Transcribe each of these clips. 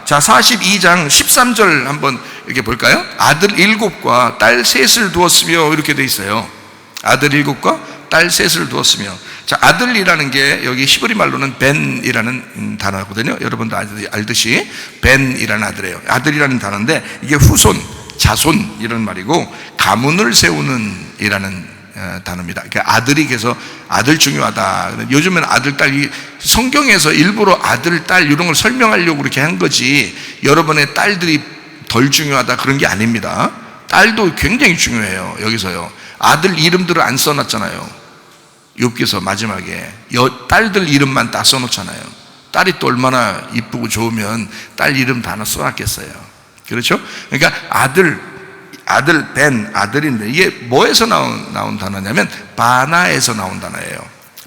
자, 42장 13절 한번 이렇게 볼까요? 아들 7과 딸 3을 두었으며 이렇게 돼 있어요. 아들 7과 딸 3을 두었으며. 자, 아들이라는 게 여기 히브리 말로는 벤이라는 단어거든요. 여러분도 알듯이 벤이라는 아들이라는 단어인데, 이게 후손, 자손 이런 말이고, 가문을 세우는 이라는 단어입니다. 그러니까 아들이, 그래서 아들 중요하다. 요즘엔 아들, 딸, 성경에서 일부러 아들, 딸 이런 걸 설명하려고 그렇게 한 거지, 여러분의 딸들이 덜 중요하다 그런 게 아닙니다. 딸도 굉장히 중요해요. 여기서요, 아들 이름들을 안 써놨잖아요. 욥기서 마지막에 딸들 이름만 다 써놓잖아요. 딸이 또 얼마나 이쁘고 좋으면 딸 이름 다 써놨겠어요. 그렇죠? 그러니까 아들 벤, 아들인데, 이게 뭐에서 나온 단어냐면 바나에서 나온 단어예요.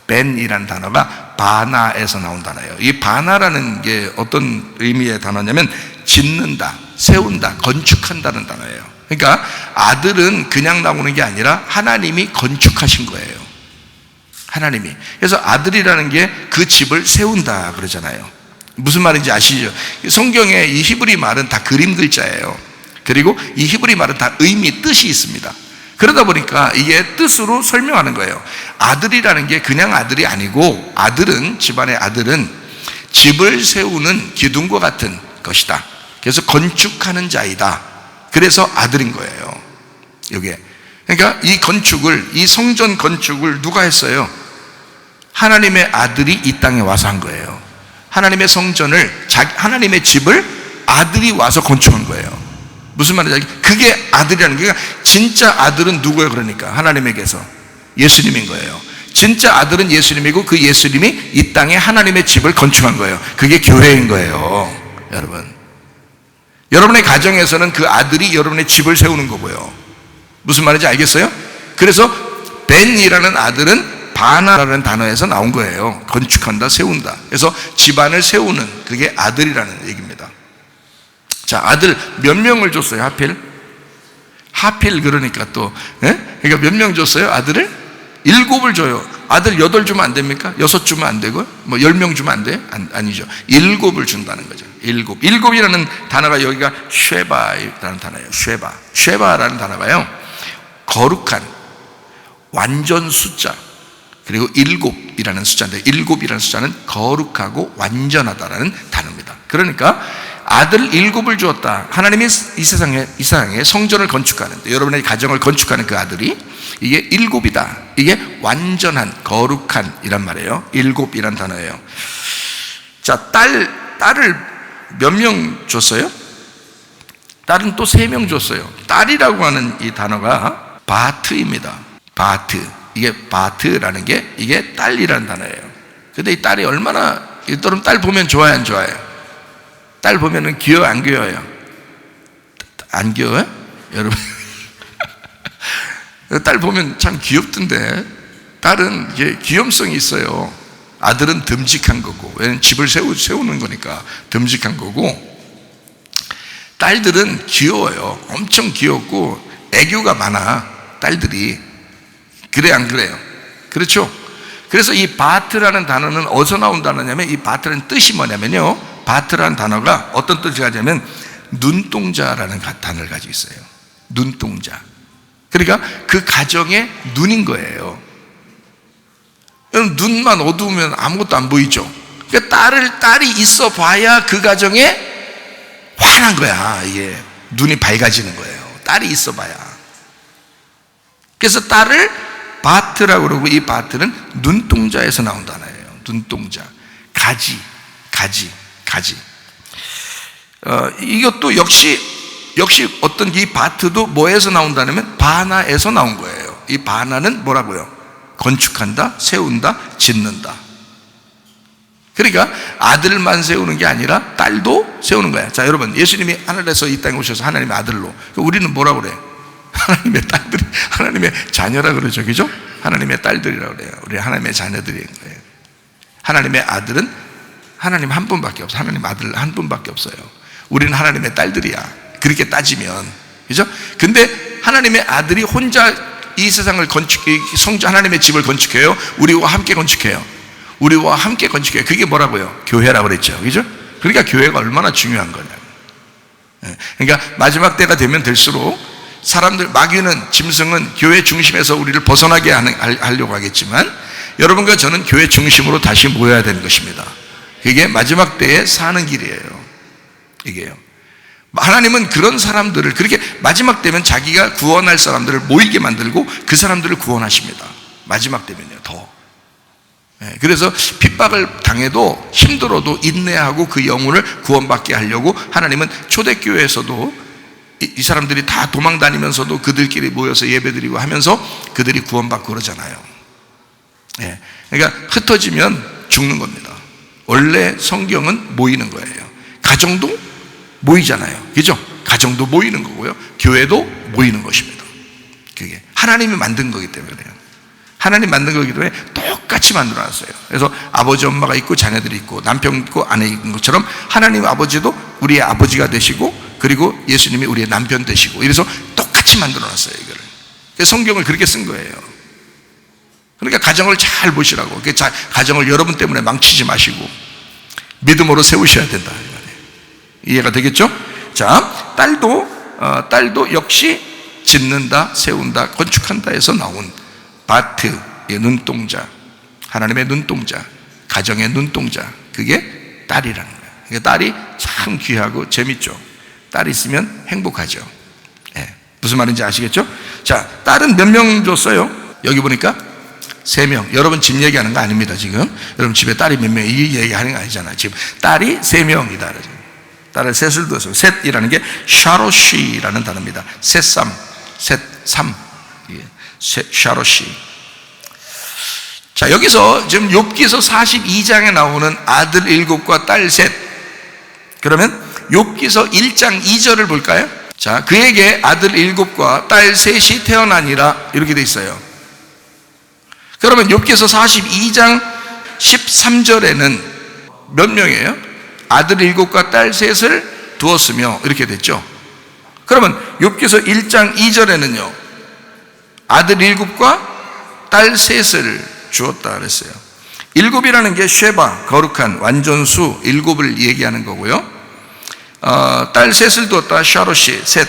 벤이라는 단어가 바나에서 나온 단어예요. 이 바나라는 게 어떤 의미의 단어냐면 짓는다, 세운다, 건축한다는 단어예요. 그러니까 아들은 그냥 나오는 게 아니라 하나님이 건축하신 거예요. 하나님이. 그래서 아들이라는 게 그 집을 세운다 그러잖아요. 무슨 말인지 아시죠? 성경에 이 히브리 말은 다 그림 글자예요. 그리고 이 히브리 말은 다 뜻이 있습니다. 그러다 보니까 이게 뜻으로 설명하는 거예요. 아들이라는 게 그냥 아들이 아니고, 아들은, 집안의 아들은 집을 세우는 기둥과 같은 것이다. 그래서 건축하는 자이다. 그래서 아들인 거예요, 이게. 그러니까 이 건축을, 이 성전 건축을 누가 했어요? 하나님의 아들이 이 땅에 와서 한 거예요. 하나님의 성전을, 하나님의 집을 아들이 와서 건축한 거예요. 무슨 말인지, 그게 아들이라는 게, 그러니까 진짜 아들은 누구예요? 그러니까 하나님에게서 예수님인 거예요. 진짜 아들은 예수님이고, 그 예수님이 이 땅에 하나님의 집을 건축한 거예요. 그게 교회인 거예요. 여러분, 여러분의 가정에서는 그 아들이 여러분의 집을 세우는 거고요. 무슨 말인지 알겠어요? 그래서 벤이라는 아들은 바나라는 단어에서 나온 거예요. 건축한다, 세운다. 그래서 집안을 세우는, 그게 아들이라는 얘기입니다. 자, 아들 몇 명을 줬어요? 하필 그러니까 또, 그러니까 몇 명 줬어요? 아들을? 7을 줘요. 아들 8 주면 안 됩니까? 6 주면 안 되고, 뭐 10명 주면 안 돼요? 아니죠. 7을 준다는 거죠. 7이라는 단어가 여기가 쉐바라는 단어예요. 쉐바라는 단어가요, 거룩한, 완전 숫자, 그리고 7이라는 숫자인데, 7이라는 숫자는 거룩하고 완전하다라는 단어입니다. 그러니까 아들 7을 주었다. 하나님이 이 세상에 성전을 건축하는, 여러분의 가정을 건축하는 그 아들이, 이게 7이다. 이게 완전한, 거룩한 이란 말이에요. 7이란 단어예요. 자, 딸을 몇 명 줬어요? 딸은 또 3명 줬어요. 딸이라고 하는 이 단어가 바트입니다. 바트. 이게 바트라는 게, 이게 딸이라는 단어예요. 근데 이 딸이 얼마나, 여러분 딸 보면 좋아요, 안 좋아요? 딸 보면은 귀여워, 안 귀여워요? 안 귀여워요? 여러분 딸 보면 참 귀엽던데, 딸은 이게 귀염성이 있어요. 아들은 듬직한 거고, 왜냐면 집을 세우는 거니까 듬직한 거고, 딸들은 귀여워요. 엄청 귀엽고 애교가 많아, 딸들이. 그래, 안 그래요? 그렇죠? 그래서 이 바트라는 단어는 어디서 나온 단어냐면, 이 바트라는 뜻이 뭐냐면요, 바트라는 단어가 어떤 뜻이 가냐면 눈동자라는 단어를 가지고 있어요. 눈동자. 그러니까 그 가정의 눈인 거예요. 눈만 어두우면 아무것도 안 보이죠. 그러니까 딸이 있어 봐야 그 가정에 환한 거야. 이게 눈이 밝아지는 거예요. 딸이 있어 봐야. 그래서 딸을 바트라고 그러고, 이 바트는 눈동자에서 나온 단어예요. 눈동자. 가지. 이것도 역시 어떤, 이 바트도 뭐에서 나온다냐면 바나에서 나온 거예요. 이 바나는 뭐라고요? 건축한다, 세운다, 짓는다. 그러니까 아들만 세우는 게 아니라 딸도 세우는 거야. 자, 여러분, 예수님이 하늘에서 이 땅에 오셔서 하나님의 아들로, 우리는 뭐라고 그래요? 하나님의 딸들이, 하나님의 자녀라 그러죠. 그죠? 하나님의 딸들이라고 그래요. 우리 하나님의 자녀들인 거예요. 하나님의 아들은 하나님 한 분밖에 없어요. 하나님 아들 한 분밖에 없어요. 우리는 하나님의 딸들이야, 그렇게 따지면. 그죠? 근데 하나님의 아들이 혼자 이 세상을 성전, 하나님의 집을 건축해요? 우리와 함께 건축해요? 우리와 함께 건축해요. 그게 뭐라고요? 교회라고 그랬죠. 그죠? 그러니까 교회가 얼마나 중요한 거냐. 그러니까 마지막 때가 되면 될수록 사람들, 마귀는, 짐승은 교회 중심에서 우리를 벗어나게 하려고 하겠지만 여러분과 저는 교회 중심으로 다시 모여야 되는 것입니다. 그게 마지막 때에 사는 길이에요. 이게요. 하나님은 그런 사람들을, 그렇게 마지막 때면 자기가 구원할 사람들을 모이게 만들고 그 사람들을 구원하십니다. 마지막 때면요, 더. 그래서 핍박을 당해도 힘들어도 인내하고 그 영혼을 구원받게 하려고 하나님은 초대교회에서도 이 사람들이 다 도망 다니면서도 그들끼리 모여서 예배드리고 하면서 그들이 구원받고 그러잖아요. 그러니까 흩어지면 죽는 겁니다. 원래 성경은 모이는 거예요. 가정도 모이잖아요. 그죠? 가정도 모이는 거고요. 교회도 모이는 것입니다. 그게 하나님이 만든 거기 때문에요. 하나님 만든 거기 때문에 똑같이 만들어놨어요. 그래서 아버지 엄마가 있고 자녀들이 있고 남편 있고 아내 있는 것처럼 하나님 아버지도 우리의 아버지가 되시고 그리고 예수님이 우리의 남편 되시고 이래서 똑같이 만들어놨어요. 이거를. 성경을 그렇게 쓴 거예요. 그러니까 가정을 잘 보시라고. 가정을 여러분 때문에 망치지 마시고 믿음으로 세우셔야 된다. 이해가 되겠죠? 자, 딸도 역시 짓는다, 세운다, 건축한다 해서 나온 바트의 눈동자, 하나님의 눈동자, 가정의 눈동자, 그게 딸이라는 거예요. 그러니까 딸이 참 귀하고 재밌죠. 딸이 있으면 행복하죠. 무슨 말인지 아시겠죠? 자, 딸은 몇 명 줬어요? 여기 보니까 3명. 여러분 집 얘기하는 거 아닙니다. 지금 여러분 집에 딸이 몇 명, 이 얘기하는 거 아니잖아요. 지금 딸이 3명이다. 딸을 셋을 두었어요. 셋이라는 게 샤로시라는 단어입니다. 셋삼, 셋삼, 샤로시. 자, 여기서 지금 욥기서 42장에 나오는 아들 7과 딸 셋. 그러면 욥기서 1장 2절을 볼까요? 자, 그에게 아들 7과 딸 3이 태어나니라 이렇게 돼 있어요. 그러면 욥기서 42장 13절에는 몇 명이에요? 아들 7과 딸 3을 두었으며 이렇게 됐죠. 그러면 욥기서 1장 2절에는요 아들 7과 딸 3을 주었다 그랬어요. 7이라는 게 쉐바, 거룩한, 완전수 7을 얘기하는 거고요. 딸 3을 두었다, 샤로시, 셋.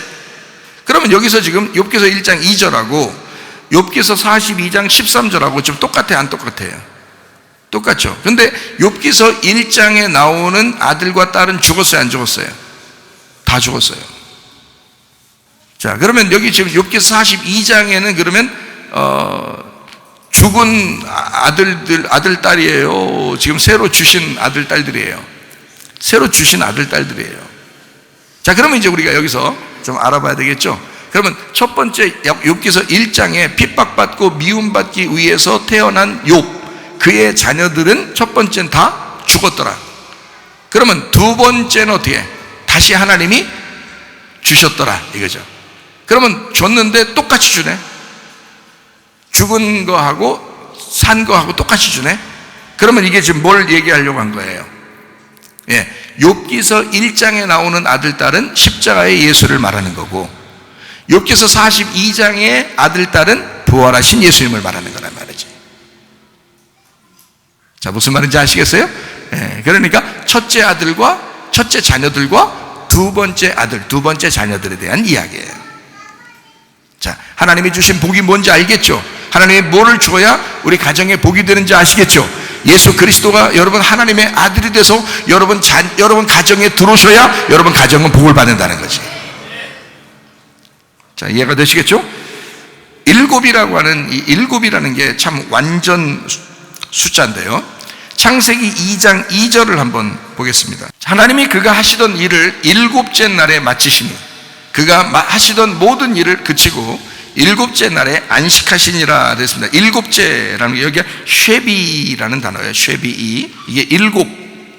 그러면 여기서 지금 욥기서 1장 2절하고 욥기서 42장 13절하고 좀 똑같아요, 안 똑같아요? 똑같죠. 근데 욥기서 1장에 나오는 아들과 딸은 죽었어요, 안 죽었어요? 다 죽었어요. 자, 그러면 여기 지금 욥기서 42장에는 그러면 죽은 아들 딸이에요. 지금 새로 주신 아들 딸들이에요. 새로 주신 아들 딸들이에요. 자, 그러면 이제 우리가 여기서 좀 알아봐야 되겠죠. 그러면 첫 번째 욥기서 1장에 핍박받고 미움받기 위해서 태어난 욥, 그의 자녀들은 첫 번째는 다 죽었더라. 그러면 두 번째는 어떻게? 다시 하나님이 주셨더라 이거죠. 그러면 줬는데 똑같이 주네. 죽은 거하고 산 거하고 똑같이 주네. 그러면 이게 지금 뭘 얘기하려고 한 거예요? 욥기서 1장에 나오는 아들 딸은 십자가의 예수를 말하는 거고 욥기서 42장의 아들 딸은 부활하신 예수님을 말하는 거란 말이지. 자, 무슨 말인지 아시겠어요? 그러니까 첫째 아들과 첫째 자녀들과 두 번째 아들, 두 번째 자녀들에 대한 이야기예요. 자, 하나님이 주신 복이 뭔지 알겠죠? 하나님이 뭐를 주어야 우리 가정에 복이 되는지 아시겠죠? 예수 그리스도가 여러분 하나님의 아들이 돼서 여러분 가정에 들어오셔야 여러분 가정은 복을 받는다는 거지. 자, 이해가 되시겠죠? 일곱이라는 게 참 완전 숫자인데요. 창세기 2장 2절을 한번 보겠습니다. 하나님이 그가 하시던 일을 일곱째 날에 마치시니 그가 하시던 모든 일을 그치고 일곱째 날에 안식하시니라 됐습니다. 일곱째라는 게 여기가 쉐비라는 단어예요. 쉐비이. 이게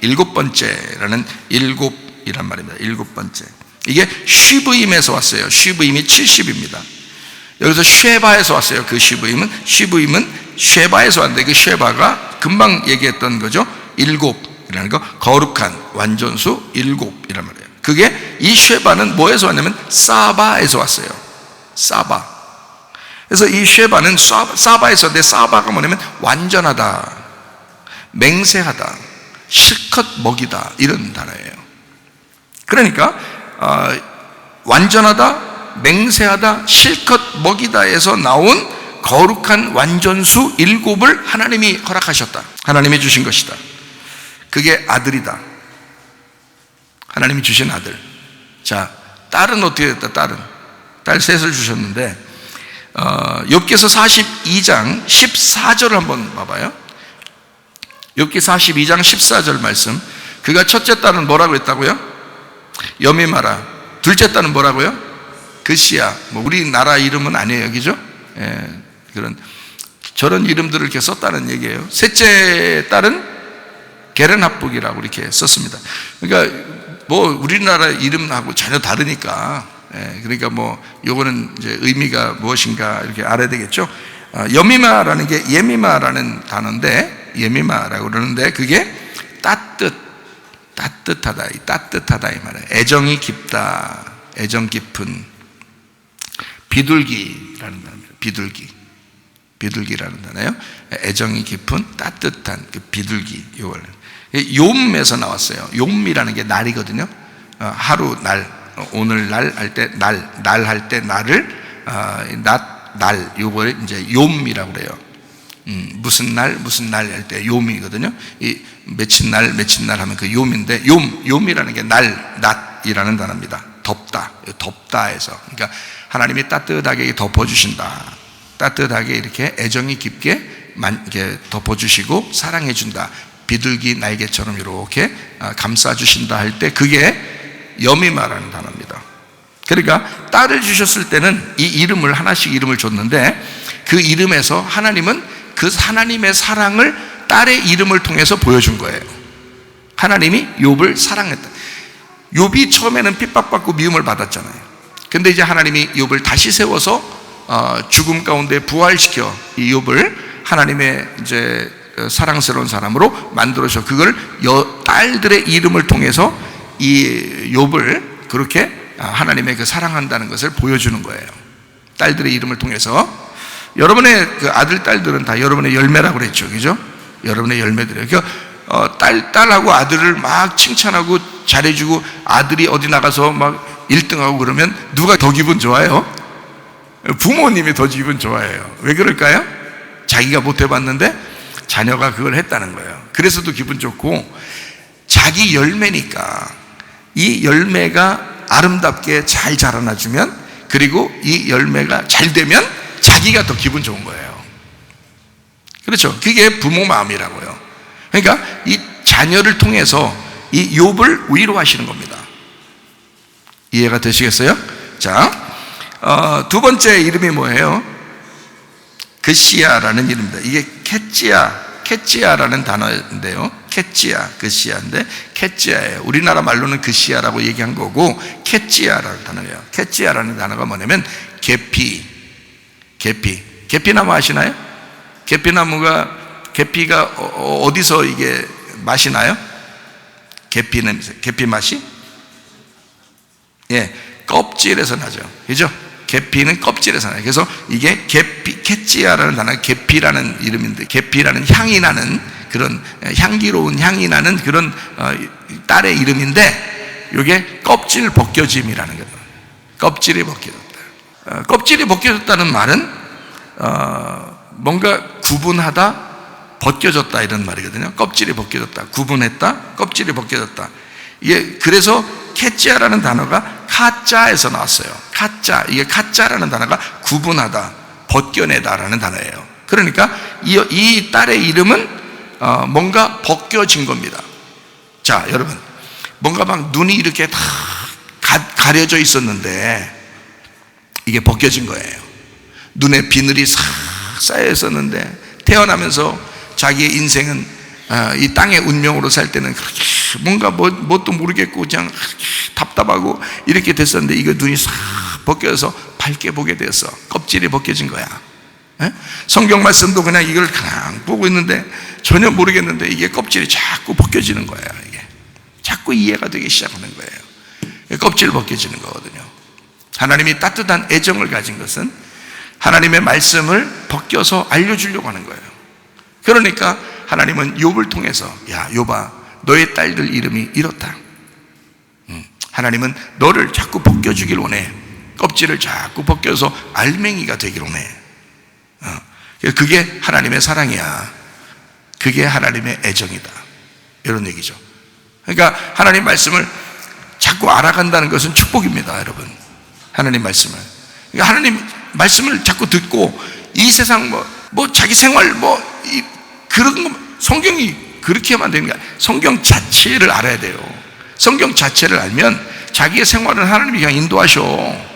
일곱 번째라는 일곱이란 말입니다. 일곱 번째. 이게 쉬브임에서 왔어요. 쉬브임이 70입니다. 여기서 쉐바에서 왔어요. 그 쉬브임은 쉐바에서 왔는데 그 쉐바가 금방 얘기했던 거죠. 일곱이라는 거, 거룩한, 완전수, 일곱이란 말이에요. 그게 이 쉐바는 뭐에서 왔냐면 사바에서 왔어요. 사바. 그래서 이 쉐바는 사바에서 왔는데 사바가 뭐냐면 완전하다, 맹세하다, 실컷 먹이다, 이런 단어예요. 그러니까 완전하다, 맹세하다, 실컷 먹이다에서 나온 거룩한 완전수 7을 하나님이 허락하셨다. 하나님이 주신 것이다. 그게 아들이다. 하나님이 주신 아들. 자, 딸은 어떻게 됐다? 딸 셋을 주셨는데 욥기서 42장 14절을 한번 봐봐요. 욥기 42장 14절 말씀. 그가 첫째 딸은 뭐라고 했다고요? 여미마라. 둘째 딸은 뭐라고요? 그시야. 뭐 우리나라 이름은 아니에요, 그죠? 예, 저런 이름들을 이렇게 썼다는 얘기예요. 셋째 딸은 게르나북이라고 이렇게 썼습니다. 그러니까 뭐 우리나라 이름하고 전혀 다르니까, 예, 그러니까 뭐 요거는 이제 의미가 무엇인가 이렇게 알아야 되겠죠. 여미마라는 게 예미마라는 단어인데, 예미마라고 그러는데 그게 따뜻하다, 이 말이에요. 애정이 깊다, 애정 깊은, 비둘기라는 단어입니다. 비둘기라는 단어예요. 애정이 깊은 따뜻한 그 비둘기. 요걸 욤에서 나왔어요. 욤이라는 게 날이거든요. 하루, 날, 오늘 날 할 때 날 할 때 날을 날 요걸 이제 욤이라고 그래요. 무슨 날 할 때 욤이거든요. 이 며칠 날 하면 그 욤인데, 욤이라는 게 날, 낮이라는 단어입니다. 덥다에서. 그러니까 하나님이 따뜻하게 덮어주신다. 따뜻하게 이렇게 애정이 깊게 이렇게 덮어주시고 사랑해준다. 비둘기 날개처럼 이렇게 감싸주신다 할 때 그게 여미마라는 단어입니다. 그러니까 딸을 주셨을 때는 이 이름을 하나씩 이름을 줬는데, 그 이름에서 하나님은 그 하나님의 사랑을 딸의 이름을 통해서 보여준 거예요. 하나님이 욥을 사랑했다. 욥이 처음에는 핍박받고 미움을 받았잖아요. 근데 이제 하나님이 욥을 다시 세워서 죽음 가운데 부활시켜 이 욥을 하나님의 이제 사랑스러운 사람으로 만들어서 그걸 딸들의 이름을 통해서 이 욥을 그렇게 하나님의 그 사랑한다는 것을 보여주는 거예요. 딸들의 이름을 통해서. 여러분의 그 아들, 딸들은 다 여러분의 열매라고 그랬죠, 그죠? 여러분의 열매들이에요. 그러니까 딸하고 아들을 막 칭찬하고 잘해주고, 아들이 어디 나가서 막 1등하고 그러면 누가 더 기분 좋아요? 부모님이 더 기분 좋아해요. 왜 그럴까요? 자기가 못 해봤는데 자녀가 그걸 했다는 거예요. 그래서도 기분 좋고, 자기 열매니까 이 열매가 아름답게 잘 자라나주면, 그리고 이 열매가 잘 되면 자기가 더 기분 좋은 거예요. 그렇죠? 그게 부모 마음이라고요. 그러니까 이 자녀를 통해서 이 욥을 위로하시는 겁니다. 이해가 되시겠어요? 자, 두 번째 이름이 뭐예요? 그시야라는 이름입니다. 이게 캐찌야라는 단어인데요. 그시야인데 캐찌야예요. 우리나라 말로는 그시야라고 얘기한 거고, 캐찌야라는 단어예요. 캐찌야라는 단어가 뭐냐면 계피나무 아시나요? 계피가 어디서 이게 맛이 나요? 계피 맛이? 예, 껍질에서 나죠. 그죠? 계피는 껍질에서 나요. 그래서 이게 캐찌야라는 단어가 계피라는 이름인데, 계피라는 향이 나는 그런 향기로운 향이 나는 그런 딸의 이름인데, 이게 껍질 벗겨짐이라는 거예요. 껍질이 벗겨졌다. 껍질이 벗겨졌다는 말은 뭔가 구분하다, 벗겨졌다 이런 말이거든요. 껍질이 벗겨졌다, 구분했다, 껍질이 벗겨졌다. 이게 그래서 캐찌야라는 단어가 카짜에서 나왔어요. 이게 카짜라는 단어가 구분하다, 벗겨내다라는 단어예요. 그러니까 이 딸의 이름은 뭔가 벗겨진 겁니다. 자, 여러분, 뭔가 막 눈이 이렇게 다 가려져 있었는데 이게 벗겨진 거예요. 눈에 비늘이 싹 쌓여 있었는데, 태어나면서 자기의 인생은 이 땅의 운명으로 살 때는 그렇게 뭔가 뭣도 모르겠고 그냥 답답하고 이렇게 됐었는데, 이거 눈이 싹 벗겨서 밝게 보게 되었어. 껍질이 벗겨진 거야. 성경 말씀도 그냥 이걸 그냥 보고 있는데 전혀 모르겠는데 이게 껍질이 자꾸 벗겨지는 거예요. 이게 자꾸 이해가 되기 시작하는 거예요. 껍질 벗겨지는 거거든요. 하나님이 따뜻한 애정을 가진 것은 하나님의 말씀을 벗겨서 알려주려고 하는 거예요. 그러니까 하나님은 욥을 통해서, 야 욥아, 너의 딸들 이름이 이렇다. 하나님은 너를 자꾸 벗겨주길 원해. 껍질을 자꾸 벗겨서 알맹이가 되길 원해. 그게 하나님의 사랑이야. 그게 하나님의 애정이다. 이런 얘기죠. 그러니까 하나님 말씀을 자꾸 알아간다는 것은 축복입니다, 여러분. 하나님 말씀을. 그러니까 하나님 말씀을 자꾸 듣고 이 세상 뭐 자기 생활 그런 거 성경이 그렇게 하면 되는 게 아니라 성경 자체를 알아야 돼요. 성경 자체를 알면 자기의 생활은 하나님이 그냥 인도하셔.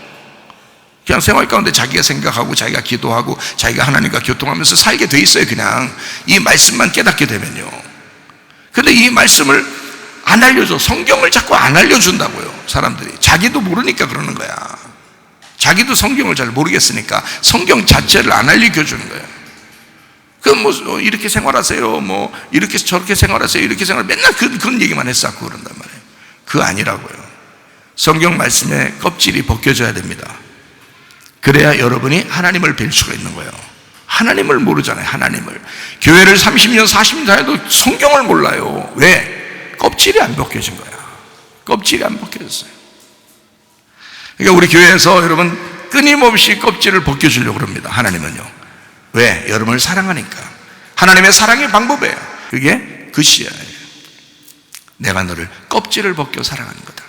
그냥 생활 가운데 자기가 생각하고 자기가 기도하고 자기가 하나님과 교통하면서 살게 돼 있어요. 그냥 이 말씀만 깨닫게 되면요. 근데 이 말씀을 안 알려줘. 성경을 자꾸 안 알려준다고요, 사람들이. 자기도 모르니까 그러는 거야. 자기도 성경을 잘 모르겠으니까 성경 자체를 안 알려주는 거예요. 이렇게 생활하세요. 이렇게 저렇게 생활하세요. 이렇게 맨날 그런 얘기만 했어. 그런단 말이에요. 그거 아니라고요. 성경 말씀에 껍질이 벗겨져야 됩니다. 그래야 여러분이 하나님을 뵐 수가 있는 거예요. 하나님을 모르잖아요. 하나님을. 교회를 30년 40년 다녀도 성경을 몰라요. 왜? 껍질이 안 벗겨진 거야. 껍질이 안 벗겨졌어요. 그러니까 우리 교회에서 여러분 끊임없이 껍질을 벗겨주려고 합니다. 하나님은요. 왜? 여러분을 사랑하니까. 하나님의 사랑의 방법이에요. 그게 그시야예요. 내가 너를 껍질을 벗겨 사랑하는 거다.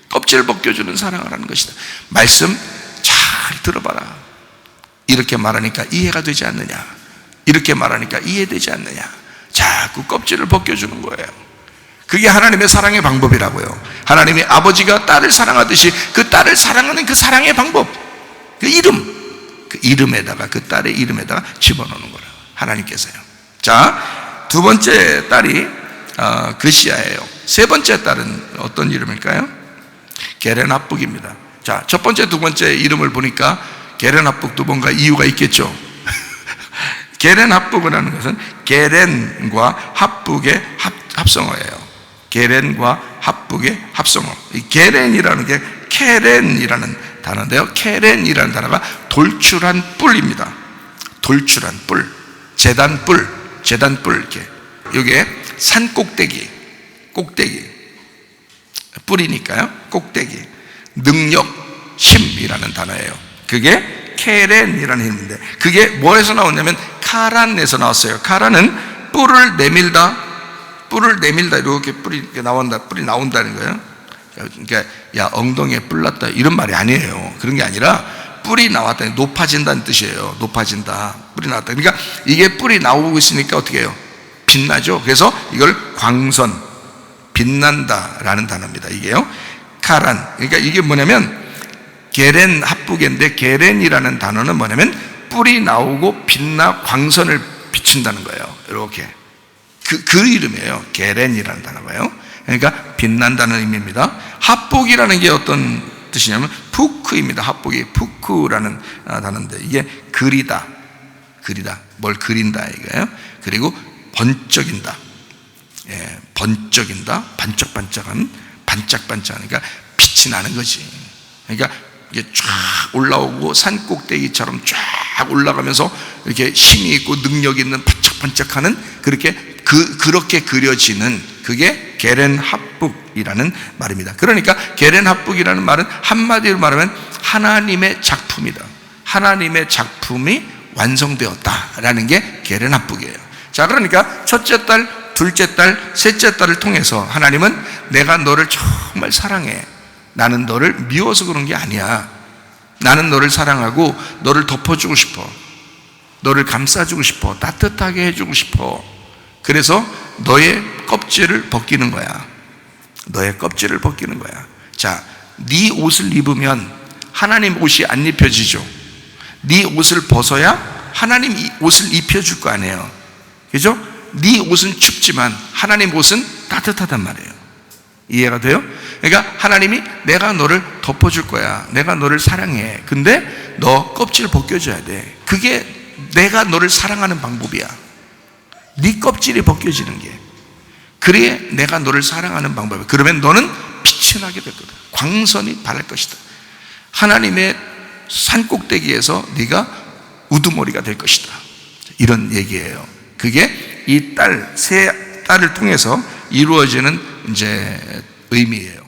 껍질을 벗겨주는 사랑을 하는 것이다. 말씀 잘 들어봐라. 이렇게 말하니까 이해가 되지 않느냐? 이렇게 말하니까 이해되지 않느냐? 자꾸 껍질을 벗겨주는 거예요. 그게 하나님의 사랑의 방법이라고요. 하나님이 아버지가 딸을 사랑하듯이 그 딸을 사랑하는 그 사랑의 방법, 그 이름에다가 그 딸의 이름에다가 집어넣는 거라. 하나님께서요. 자, 두 번째 딸이 그시야예요. 세 번째 딸은 어떤 이름일까요? 게렌합북입니다. 자, 첫 번째, 두 번째 이름을 보니까 게렌합북도 뭔가 이유가 있겠죠. 게렌합북이라는 것은 게렌과 합북의 합성어예요. 게렌과 합북의 합성어. 이 게렌이라는 게 케렌이라는 단어인데요. 케렌이라는 단어가 돌출한 뿔입니다. 돌출한 뿔, 제단뿔 이렇게. 이게 산 꼭대기, 뿔이니까요. 꼭대기, 능력, 힘이라는 단어예요. 그게 케렌이라는 힘인데, 그게 뭐에서 나오냐면 카란에서 나왔어요. 카란은 뿔을 내밀다 이렇게 뿔이 나온다는 거예요. 그러니까 야, 엉덩이에 뿔 났다 이런 말이 아니에요. 그런 게 아니라 뿔이 나왔다, 높아진다는 뜻이에요. 높아진다, 뿔이 나왔다. 그러니까 이게 뿔이 나오고 있으니까 어떻게 해요? 빛나죠. 그래서 이걸 광선, 빛난다라는 단어입니다. 이게요. 카란. 그러니까 이게 뭐냐면 게렌 합북인데, 게렌이라는 단어는 뭐냐면 뿔이 나오고 빛나 광선을 비춘다는 거예요. 이렇게. 그 이름이에요. 게렌이라는 단어가요. 그러니까 빛난다는 의미입니다. 합북이라는 게 어떤 뜻이냐면 푸크입니다. 합북이 푸크라는 단어인데, 이게 그리다, 뭘 그린다 이거예요. 그리고 번쩍인다, 번쩍인다, 반짝반짝한, 그러니까 빛이 나는 거지. 그러니까 이게 쫙 올라오고 산 꼭대기처럼 쫙 올라가면서 이렇게 힘이 있고 능력 있는 반짝반짝하는, 그렇게 그려지는, 그게 게렌합북이라는 말입니다. 그러니까 게렌합북이라는 말은 한마디로 말하면 하나님의 작품이다. 하나님의 작품이 완성되었다라는 게 게렌합북이에요. 자, 그러니까 첫째 딸, 둘째 딸, 셋째 딸을 통해서 하나님은 내가 너를 정말 사랑해. 나는 너를 미워서 그런 게 아니야. 나는 너를 사랑하고 너를 덮어주고 싶어. 너를 감싸주고 싶어. 따뜻하게 해주고 싶어. 그래서 너의 껍질을 벗기는 거야. 너의 껍질을 벗기는 거야. 자, 네 옷을 입으면 하나님 옷이 안 입혀지죠. 네 옷을 벗어야 하나님 옷을 입혀줄 거 아니에요. 그죠? 네 옷은 춥지만 하나님 옷은 따뜻하단 말이에요. 이해가 돼요? 그러니까 하나님이 내가 너를 덮어줄 거야. 내가 너를 사랑해. 근데 너 껍질 벗겨줘야 돼. 그게 내가 너를 사랑하는 방법이야. 네 껍질이 벗겨지는 게. 그래 내가 너를 사랑하는 방법이야. 그러면 너는 빛이 나게 될 거다. 광선이 바랄 것이다. 하나님의 산꼭대기에서 네가 우두머리가 될 것이다. 이런 얘기예요. 그게 이 세 딸을 통해서 이루어지는 이제 의미예요.